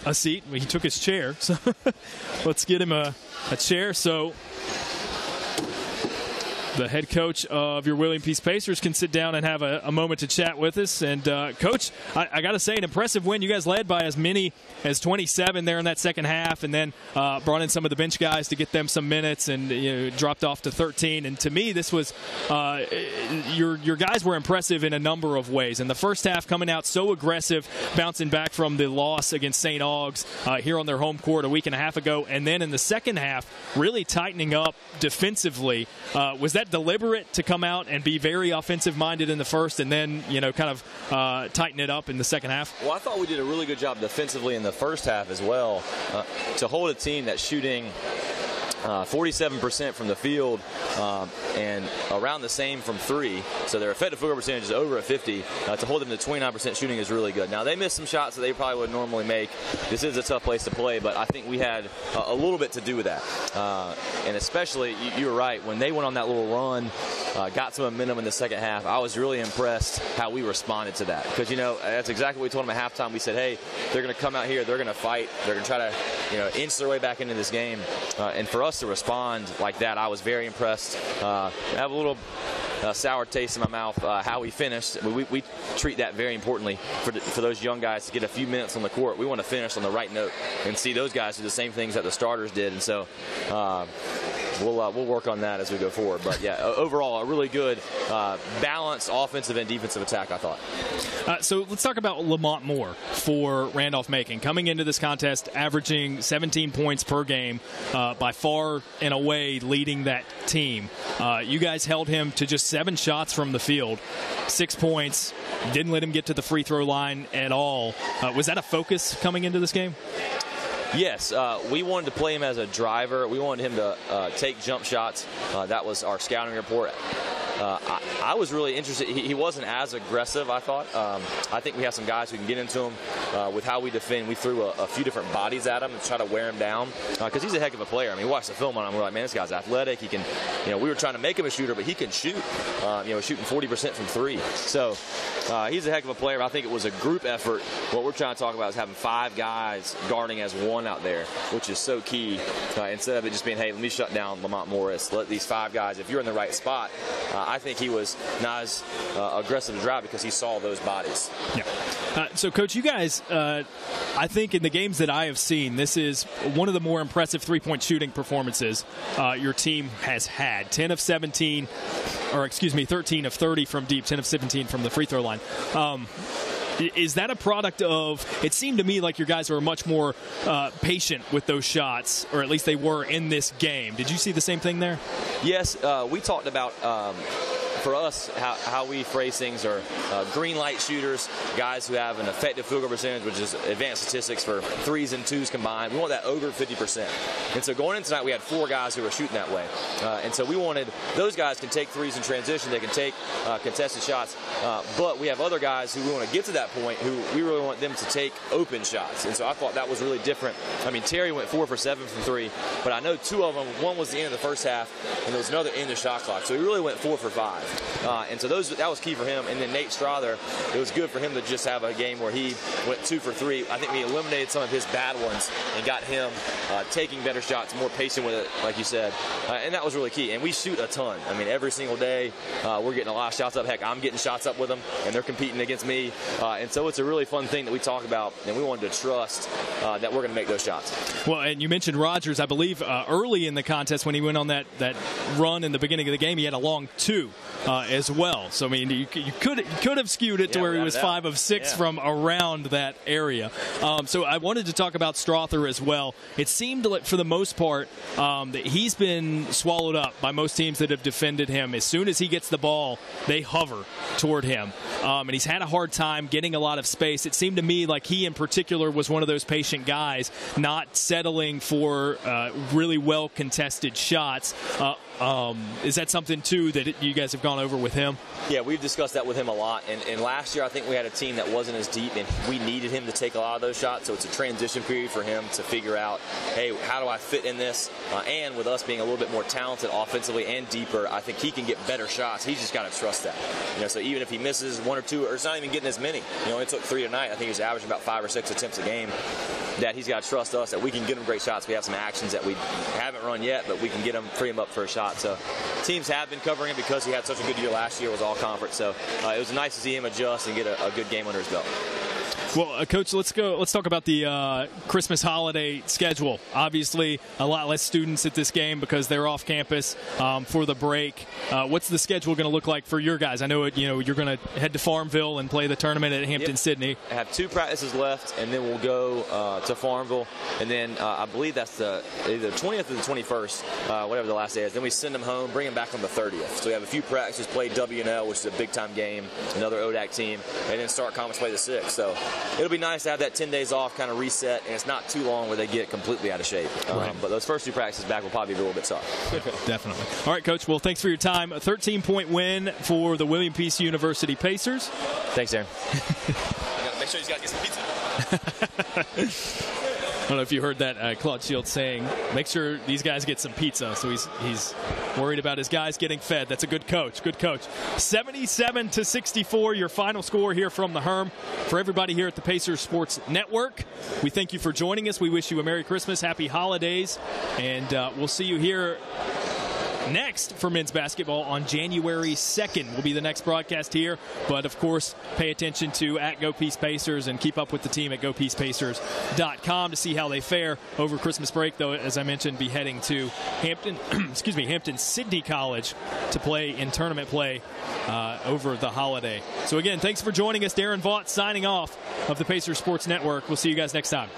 a seat. He took his chair, so let's get him a chair. So the head coach of your William Peace Pacers can sit down and have a moment to chat with us. And, Coach, I got to say, an impressive win. You guys led by as many as 27 there in that second half, and then brought in some of the bench guys to get them some minutes, and dropped off to 13. And to me, this was your guys were impressive in a number of ways. In the first half, coming out so aggressive, bouncing back from the loss against St. Augs here on their home court a week and a half ago. And then in the second half, really tightening up defensively. Was that deliberate to come out and be very offensive-minded in the first and then, kind of tighten it up in the second half? Well, I thought we did a really good job defensively in the first half as well. To hold a team that's shooting 47% from the field and around the same from three, so their effective field goal percentage is over at 50. To hold them to 29% shooting is really good. Now, they missed some shots that they probably would normally make. This is a tough place to play, but I think we had a little bit to do with that. And especially, you were right, when they went on that little run, got some momentum in the second half, I was really impressed how we responded to that. Because, that's exactly what we told them at halftime. We said, hey, they're going to come out here, they're going to fight, they're going to try to inch their way back into this game. And for us to respond like that, I was very impressed. I have a little sour taste in my mouth how we finished. We treat that very importantly for those young guys to get a few minutes on the court. We want to finish on the right note and see those guys do the same things that the starters did. And so we'll work on that as we go forward. But yeah, overall, a really good balanced offensive and defensive attack, I thought. So let's talk about Lamont Moore for Randolph-Macon. Coming into this contest, averaging 17 points per game, by far and away leading that team. You guys held him to just 7 shots from the field, 6 points, didn't let him get to the free throw line at all. Was that a focus coming into this game? Yes, we wanted to play him as a driver. We wanted him to take jump shots. That was our scouting report. I was really interested. He wasn't as aggressive, I thought. I think we have some guys who can get into him with how we defend. We threw a few different bodies at him to try to wear him down because he's a heck of a player. I mean, we watched the film on him. We're like, man, this guy's athletic. He can, we were trying to make him a shooter, but he can shoot. Shooting 40% from three. So he's a heck of a player. I think it was a group effort. What we're trying to talk about is having 5 guys guarding as one out there, which is so key. Instead of it just being, hey, let me shut down Lamont Morris. Let these 5 guys, if you're in the right spot, I think he was not as aggressive to drive because he saw those bodies. Yeah. So, Coach, you guys, I think in the games that I have seen, this is one of the more impressive three-point shooting performances your team has had. 13 of 30 from deep, 10 of 17 from the free throw line. Is that a product of, it seemed to me like your guys were much more patient with those shots, or at least they were in this game. Did you see the same thing there? Yes, we talked about, for us, how we phrase things are green light shooters, guys who have an effective field goal percentage, which is advanced statistics for 3s and 2s combined. We want that over 50%. And so going in tonight, we had 4 guys who were shooting that way. And so we wanted, those guys can take 3s in transition, they can take contested shots, but we have other guys who we want to get to that point who we really want them to take open shots. And so I thought that was really different. I mean, Terry went 4 for 7 from 3, but I know 2 of them, one was the end of the first half, and there was another end of shot clock. So he really went 4 for 5. And so that was key for him. And then Nate Strother, it was good for him to just have a game where he went 2 for 3. I think we eliminated some of his bad ones and got him taking better shots, more patient with it, like you said. And that was really key. And we shoot a ton. I mean, every single day we're getting a lot of shots up. Heck, I'm getting shots up with them, and they're competing against me. And so it's a really fun thing that we talk about, and we wanted to trust that we're going to make those shots. Well, and you mentioned Rogers. I believe early in the contest when he went on that run in the beginning of the game, he had a long 2 as well. So, I mean, you could have skewed it to where he was 5 of 6 from around that area. So I wanted to talk about Strother as well. It seemed like, for the most part, that he's been swallowed up by most teams that have defended him. As soon as he gets the ball, they hover toward him. And he's had a hard time getting a lot of space. It seemed to me like he in particular was one of those patient guys, not settling for really well-contested shots. Is that something, too, that you guys have gone over with him? Yeah, we've discussed that with him a lot. And last year, I think we had a team that wasn't as deep, and we needed him to take a lot of those shots. So it's a transition period for him to figure out, hey, how do I fit in this? And with us being a little bit more talented offensively and deeper, I think he can get better shots. He's just got to trust that. So even if he misses 1 or 2, or it's not even getting as many. It took 3 tonight. I think he was averaging about 5 or 6 attempts a game. that he's got to trust us that we can get him great shots. We have some actions that we haven't run yet, but we can get him, free him up for a shot. So teams have been covering him because he had such a good year last year. It was all conference. So it was nice to see him adjust and get a good game under his belt. Well, Coach, let's talk about the Christmas holiday schedule. Obviously, a lot less students at this game because they're off campus for the break. What's the schedule going to look like for your guys? I know you're going to head to Farmville and play the tournament at Hampton-Sydney. I have 2 practices left, and then we'll go to Farmville, and then I believe that's either the 20th or the 21st, whatever the last day is. Then we send them home, bring them back on the 30th. So we have a few practices, play W&L, which is a big-time game, another ODAC team, and then start conference play the 6th. So it'll be nice to have that 10 days off, kind of reset, and it's not too long where they get completely out of shape. Right. But those first 2 practices back will probably be a little bit tough. Definitely. All right, Coach. Well, thanks for your time. A 13-point win for the William Peace University Pacers. Thanks, Aaron. Make sure you guys get some pizza. I don't know if you heard that Claude Shields saying, make sure these guys get some pizza. So he's worried about his guys getting fed. That's a good coach. Good coach. 77-64, your final score here from the Herm. For everybody here at the Pacers Sports Network, we thank you for joining us. We wish you a Merry Christmas, Happy Holidays, and we'll see you here next for men's basketball on January 2nd will be the next broadcast here. But, of course, pay attention to @GoPeacePacers and keep up with the team at GoPeacePacers.com to see how they fare over Christmas break, though, as I mentioned, be heading to Hampton-Sydney College to play in tournament play over the holiday. So, again, thanks for joining us. Darren Vaught signing off of the Pacers Sports Network. We'll see you guys next time.